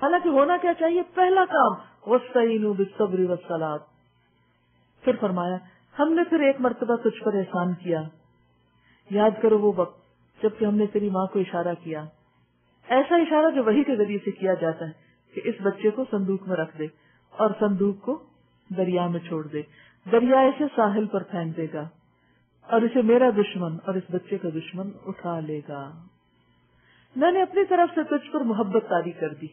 حالانکہ ہونا کیا چاہیے؟ پہلا کام وَاسْتَعِینُوا بِالصَّبْرِ وَالصَّلَاةِ. پھر فرمایا ہم نے پھر ایک مرتبہ تجھ پر احسان کیا، یاد کرو وہ وقت جب کہ ہم نے تیری ماں کو اشارہ کیا، ایسا اشارہ جو وحی کے ذریعے سے کیا جاتا ہے کہ اس بچے کو صندوق میں رکھ دے اور صندوق کو دریا میں چھوڑ دے، دریا اسے ساحل پر پھینک دے گا اور اسے میرا دشمن اور اس بچے کا دشمن اٹھا لے گا. میں نے اپنی طرف سے تجھ پر محبت طاری کر دی،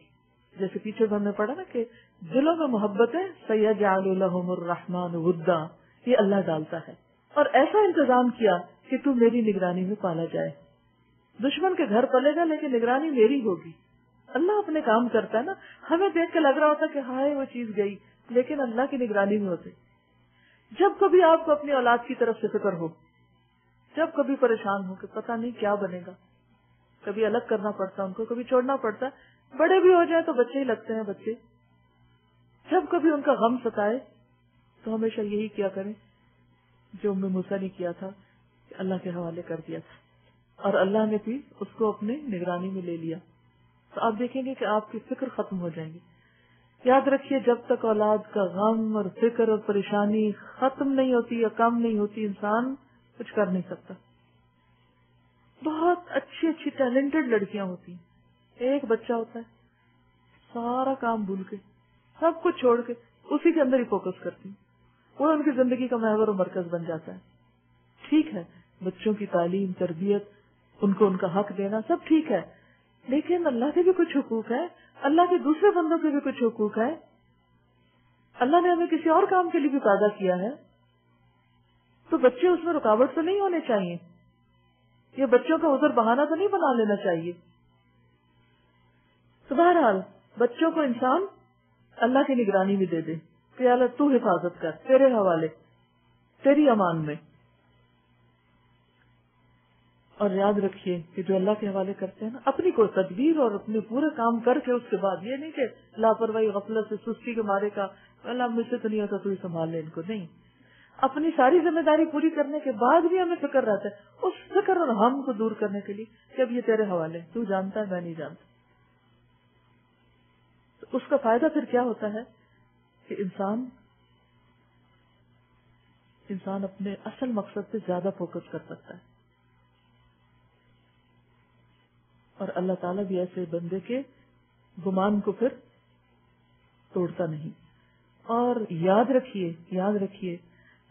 جیسے پیچھے ہم نے پڑھا نا کہ دلوں میں محبت ہے، سَيَجْعَلُ لَهُمُ الرَّحْمَنُ وُدًّا، یہ اللہ ڈالتا ہے. اور ایسا انتظام کیا کہ تو میری نگرانی میں پالا جائے. دشمن کے گھر پلے گا لیکن نگرانی میری ہوگی. اللہ اپنے کام کرتا ہے نا. ہمیں دیکھ کے لگ رہا ہوتا کہ ہائے وہ چیز گئی، لیکن اللہ کی نگرانی میں ہوتے. جب کبھی آپ کو اپنی اولاد کی طرف سے فکر ہو، جب کبھی پریشان ہو کہ پتہ نہیں کیا بنے گا، کبھی الگ کرنا پڑتا ہے ان کو، کبھی چھوڑنا پڑتا ہے، بڑے بھی ہو جائیں تو بچے ہی لگتے ہیں بچے. جب کبھی ان کا غم ستائے تو ہمیشہ یہی کیا کریں جو ام موسیٰ نے کیا تھا کہ اللہ کے حوالے کر دیا تھا اور اللہ نے بھی اس کو اپنے نگرانی میں لے لیا. تو آپ دیکھیں گے کہ آپ کی فکر ختم ہو جائیں گی. یاد رکھیے جب تک اولاد کا غم اور فکر اور پریشانی ختم نہیں ہوتی یا کم نہیں ہوتی، انسان کچھ کر نہیں سکتا. بہت اچھی اچھی ٹیلنٹڈ لڑکیاں ہوتی ہیں، ایک بچہ ہوتا ہے سارا کام بھول کے سب کچھ چھوڑ کے اسی کے اندر ہی فوکس کرتی ہیں، وہ ان کی زندگی کا محور و مرکز بن جاتا ہے. ٹھیک ہے بچوں کی تعلیم، تربیت، ان کو ان کا حق دینا سب ٹھیک ہے، لیکن اللہ کے بھی کچھ حقوق ہے، اللہ کے دوسرے بندوں کے بھی کچھ حقوق ہے. اللہ نے ہمیں کسی اور کام کے لیے بھی پیدا کیا ہے، تو بچے اس میں رکاوٹ تو نہیں ہونے چاہیے. یہ بچوں کا عذر بہانہ تو نہیں بنا لینا چاہیے. تو بہرحال بچوں کو انسان اللہ کی نگرانی میں دے دے کہ اللہ تو حفاظت کر، تیرے حوالے، تیری امان میں. اور یاد رکھیے کہ جو اللہ کے حوالے کرتے ہیں نا، اپنی کوئی تدبیر اور اپنے پورے کام کر کے اس کے بعد یہ نہیں کہ لاپرواہی غفلت سے سستی کے مارے کا اللہ مجھ سے تو نہیں ہوتا تو ہی سنبھال لے ان کو. نہیں، اپنی ساری ذمہ داری پوری کرنے کے بعد بھی ہمیں فکر رہتا ہے، اس فکر اور ہم کو دور کرنے کے لیے کہ اب یہ تیرے حوالے، تو جانتا ہے میں نہیں جانتا. تو اس کا فائدہ پھر کیا ہوتا ہے کہ انسان اپنے اصل مقصد پہ زیادہ فوکس کر سکتا ہے. اور اللہ تعالیٰ بھی ایسے بندے کے گمان کو پھر توڑتا نہیں. اور یاد رکھیے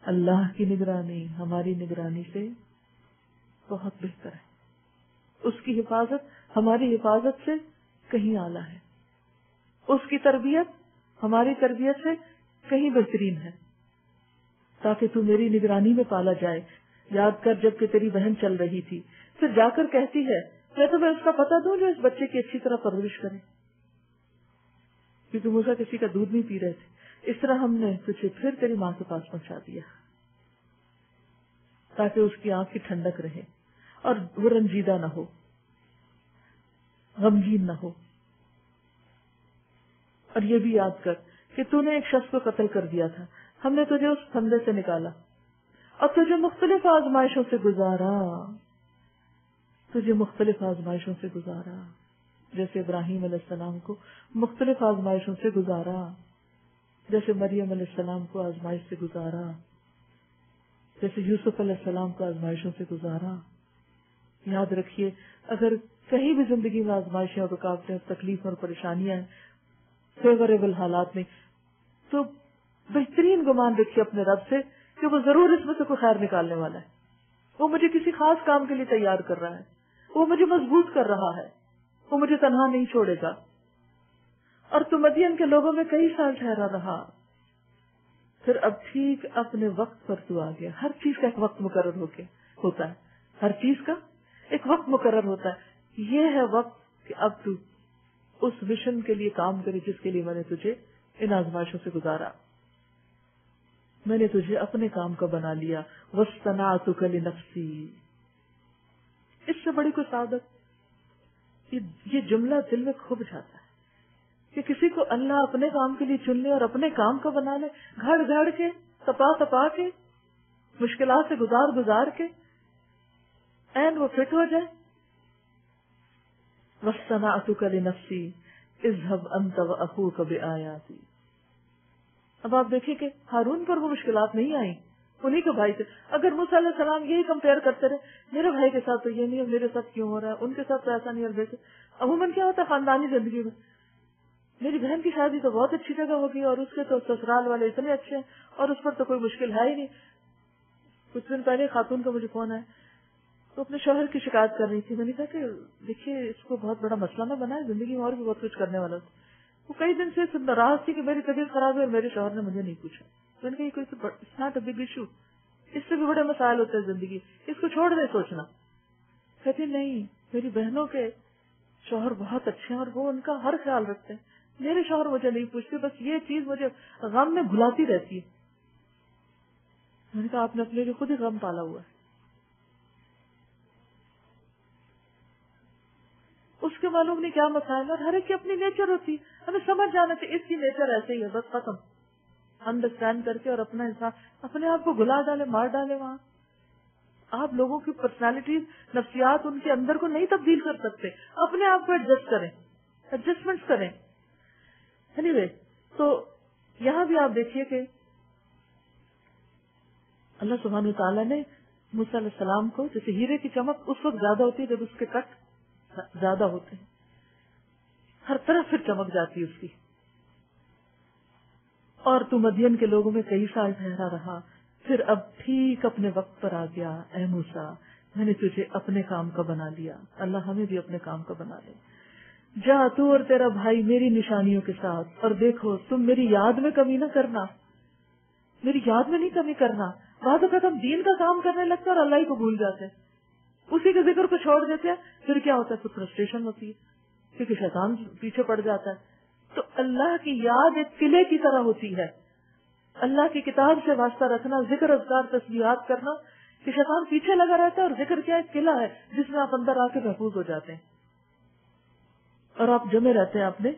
اللہ کی نگرانی ہماری نگرانی سے بہت بہتر ہے. اس کی حفاظت ہماری حفاظت سے کہیں اعلیٰ ہے. اس کی تربیت ہماری تربیت سے کہیں بہترین ہے، تاکہ تو میری نگرانی میں پالا جائے. یاد کر جب کہ تیری بہن چل رہی تھی، پھر جا کر کہتی ہے میں تمہیں اس کا پتہ دوں جو اس بچے کی اچھی طرح پرورش کرے، کیونکہ موسیٰ کسی کا دودھ نہیں پی رہے تھے. اس طرح ہم نے تجھے پھر تیری ماں کے پاس پہنچا دیا تاکہ اس کی آنکھ کی ٹھنڈک رہے اور وہ رنجیدہ نہ ہو، غمگین نہ ہو. اور یہ بھی یاد کر کہ تو نے ایک شخص کو قتل کر دیا تھا، ہم نے تجھے اس پھندے سے نکالا اور تجھے مختلف آزمائشوں سے گزارا، جیسے ابراہیم علیہ السلام کو مختلف آزمائشوں سے گزارا، جیسے مریم علیہ السلام کو آزمائش سے گزارا، جیسے یوسف علیہ السلام کو آزمائشوں سے گزارا. یاد رکھیے اگر کہیں بھی زندگی میں آزمائشیں اور رکاوٹیں اور تکلیف اور پریشانیاں ہیں، فیوریبل حالات میں، تو بہترین گمان رکھیے اپنے رب سے کہ وہ ضرور اس میں سے کوئی خیر نکالنے والا ہے. وہ مجھے کسی خاص کام کے لیے تیار کر رہا ہے، وہ مجھے مضبوط کر رہا ہے، وہ مجھے تنہا نہیں چھوڑے گا. اور تو مدین کے لوگوں میں کئی سال ٹھہرا رہا، پھر اب ٹھیک اپنے وقت پر تو آ گیا. ہر چیز کا ایک وقت مقرر ہوتا ہے، ہر چیز کا ایک وقت مقرر ہوتا ہے. یہ ہے وقت کہ اب تو اس مشن کے لیے کام کرے جس کے لیے میں نے تجھے ان آزمائشوں سے گزارا. میں نے تجھے اپنے کام کا بنا لیا. وَاصْطَنَعْتُكَ لِنَفْسِي. اس سے بڑی کوئی سعادت، یہ جملہ دل میں کھب جاتا ہے کہ کسی کو اللہ اپنے کام کے لیے چن لے اور اپنے کام کا بنا لے، گھڑ گھڑ کے، تپا کے، مشکلات سے گزار کے، این وہ فٹ ہو جائے. وَاصْطَنَعْتُكَ لِنَفْسِي. اذهب انت واخوك بآیاتی. اب آپ دیکھیں کہ ہارون پر وہ مشکلات نہیں آئی، انہی کے بھائی تھے. اگر موسیٰ علیہ السلام یہی کمپیئر کرتے رہے، میرے بھائی کے ساتھ تو یہ نہیں ہے، میرے ساتھ کیوں ہو رہا ہے، ان کے ساتھ تو ایسا نہیں. اور ویسے عموماً کیا ہوتا ہے خاندانی زندگی میں، میری بہن کی شادی تو بہت اچھی جگہ ہوگی اور اس کے تو سسرال والے اتنے اچھے ہیں اور اس پر تو کوئی مشکل ہے ہی نہیں. کچھ دن پہلے خاتون کا مجھے فون آیا تو اپنے شوہر کی شکایت کر رہی تھی. میں نے کہا کہ دیکھیے اس کو بہت بڑا مسئلہ نہ بنا ہے، زندگی میں اور بھی بہت کچھ کرنے والا تھا. وہ کئی دن سے ناراض تھی کہ میری طبیعت خراب ہے اور میرے شوہر نے مجھے نہیں پوچھا. میں نے کہا یہ کوئی it's not a big issue, اس سے بھی بڑے مسائل ہوتے ہیں زندگی، اس کو چھوڑ دے سوچنا. کہتی نہیں، میری بہنوں کے شوہر بہت اچھے ہیں اور وہ ان کا ہر خیال رکھتے ہیں، میرے شوہر مجھے نہیں پوچھتے، بس یہ چیز مجھے غم میں بھلاتی رہتی ہے. میں نے کہا آپ نے اپنے لیے خود ہی غم پالا ہوا ہے. اس کے معلوم نہیں کیا مسائل، اور ہر ایک کی اپنی نیچر ہوتی ہے. ہمیں سمجھ جانا چاہیے اس کی نیچر ایسے ہی ہے، بس ختم. انڈرسٹینڈ کر کے اور اپنا انسان اپنے آپ کو گلا ڈالے، مار ڈالے. وہاں آپ لوگوں کی پرسنالٹیز، نفسیات ان کے اندر کو نہیں تبدیل کر سکتے، اپنے آپ کو ایڈجسٹ کریں، ایڈجسٹمنٹ کریں. اینی وے، تو یہاں بھی آپ دیکھیے کہ اللہ سبحانہ وتعالیٰ نے موسیٰ علیہ السلام کو، جیسے ہیرے کی چمک اس وقت زیادہ ہوتی ہے جب اس کے کٹ زیادہ ہوتے ہیں، ہر طرف پھر چمک جاتی ہے اس کی. اور تو مدین کے لوگوں میں کئی سال ٹھہرا رہا، پھر اب ٹھیک اپنے وقت پر آ گیا. اے موسیٰ، میں نے تجھے اپنے کام کا بنا لیا. اللہ ہمیں بھی اپنے کام کا بنا لے. جا تو اور تیرا بھائی میری نشانیوں کے ساتھ، اور دیکھو تم میری یاد میں کمی نہ کرنا، میری یاد میں نہیں کمی کرنا. بعض اوقات ہم دین کا کام کرنے لگتے ہیں اور اللہ ہی کو بھول جاتے ہیں، اسی کے ذکر کو چھوڑ دیتے ہیں. پھر کیا ہوتا ہے؟ پھر فرسٹریشن ہوتی ہے کیونکہ شیطان پیچھے پڑ جاتا ہے. تو اللہ کی یاد ایک قلعے کی طرح ہوتی ہے. اللہ کی کتاب سے واسطہ رکھنا، ذکر اذکار تسبیحات کرنا، کہ شیطان پیچھے لگا رہتا ہے. اور ذکر کیا ایک قلعہ ہے جس میں آپ اندر آ کے محفوظ ہو جاتے ہیں اور آپ جمے رہتے ہیں اپنے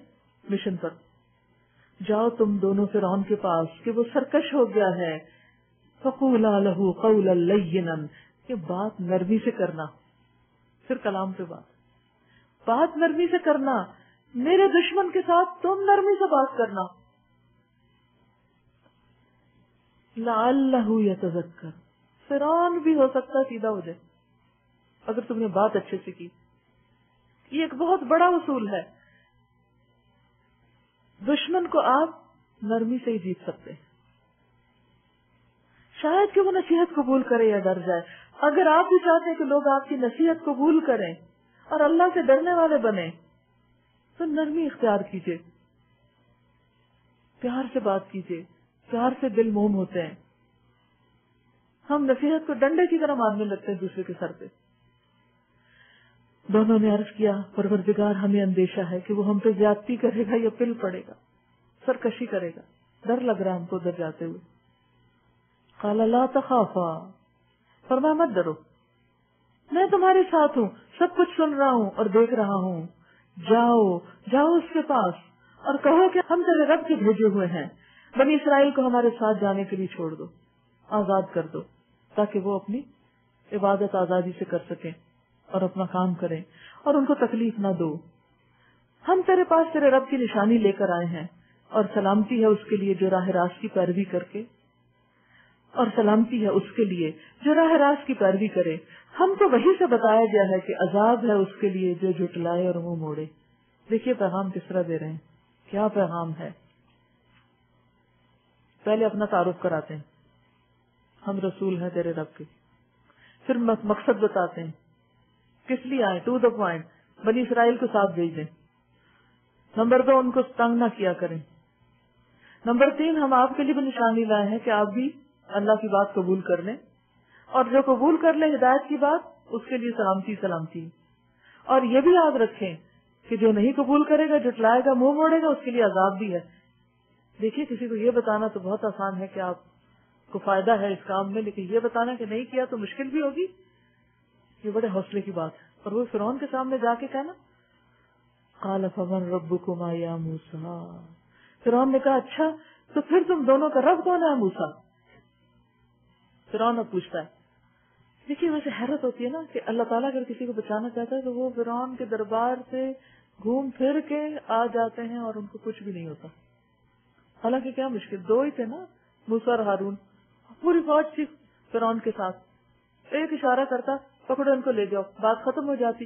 مشن پر. جاؤ تم دونوں فرعون کے پاس کہ وہ سرکش ہو گیا ہے. فقولا لہ قولا لینا، کہ بات نرمی سے کرنا. پھر کلام پہ بات نرمی سے کرنا. میرے دشمن کے ساتھ تم نرمی سے بات کرنا. لعلہ یتذکر، فرعون بھی ہو سکتا ہے سیدھا ہو جائے اگر تم نے بات اچھے سے کی. یہ ایک بہت بڑا اصول ہے. دشمن کو آپ نرمی سے ہی جیت سکتے ہیں. شاید کہ وہ نصیحت قبول کرے یا ڈر جائے. اگر آپ بھی چاہتے ہیں کہ لوگ آپ کی نصیحت قبول کریں اور اللہ سے ڈرنے والے بنے تو نرمی اختیار کیجیے، پیار سے بات کیجیے. پیار سے دل موم ہوتے ہیں. ہم نصیحت کو ڈنڈے کی طرح مارنے لگتے ہیں دوسرے کے سر پہ. دونوں نے عرض کیا پروردگار ہمیں اندیشہ ہے کہ وہ ہم پہ زیادتی کرے گا یا پل پڑے گا، سرکشی کرے گا، ڈر لگ رہا ہم کو ادھر جاتے ہوئے. قال لا تخافا، فرمایا مت ڈرو، میں تمہارے ساتھ ہوں، سب کچھ سن رہا ہوں اور دیکھ رہا ہوں. جاؤ اس کے پاس اور کہو کہ ہم تیرے رب کے بھیجے ہوئے ہیں، بنی اسرائیل کو ہمارے ساتھ جانے کے لیے چھوڑ دو، آزاد کر دو تاکہ وہ اپنی عبادت آزادی سے کر سکیں اور اپنا کام کریں اور ان کو تکلیف نہ دو. ہم تیرے پاس تیرے رب کی نشانی لے کر آئے ہیں اور سلامتی ہے اس کے لیے جو راہ راست کی پیروی کر کے، اور سلامتی ہے اس کے لیے جو راہ راست کی پیروی کرے. ہم کو وہی سے بتایا گیا ہے کہ عذاب ہے اس کے لیے جو جھٹلائے اور منہ موڑے. دیکھیے پیغام کس طرح دے رہے ہیں، کیا پیغام ہے. پہلے اپنا تعارف کراتے ہیں، ہم رسول ہیں تیرے رب کے. پھر مقصد بتاتے ہیں کس لیے آئے، ٹو دا پوائنٹ. بنی اسرائیل کو ساتھ بھیج دیں. نمبر 2، ان کو تنگ نہ کیا کریں. نمبر 3، ہم آپ کے لیے بھی نشانی لائے ہیں کہ آپ بھی اللہ کی بات قبول کر لیں، اور جو قبول کر لے ہدایت کی بات اس کے لیے سلامتی. اور یہ بھی یاد رکھیں کہ جو نہیں قبول کرے گا، جھٹلائے گا، منہ موڑے گا، اس کے لیے عذاب بھی ہے. دیکھیے کسی کو یہ بتانا تو بہت آسان ہے کہ آپ کو فائدہ ہے اس کام میں، لیکن یہ بتانا کہ نہیں کیا تو مشکل بھی ہوگی، یہ بڑے حوصلے کی بات ہے. اور وہ فرعون کے سامنے جا کے کہنا قال فمن ربکما یا موسیٰ. فرعون نے کہا اچھا تو پھر تم دونوں کا رب کون ہے موسیٰ؟ فرعون اب پوچھتا ہے. دیکھیے ویسے حیرت ہوتی ہے نا کہ اللہ تعالیٰ اگر کسی کو بچانا چاہتا ہے تو وہ فرعون کے دربار سے گھوم پھر کے آ جاتے ہیں اور ان کو کچھ بھی نہیں ہوتا. حالانکہ کیا مشکل، 2 ہی تھے نا، موسیٰ اور ہارون. پوری فوج تھی فرعون کے ساتھ، ایک اشارہ کرتا پکڑو ان کو لے جاؤ، بات ختم ہو جاتی.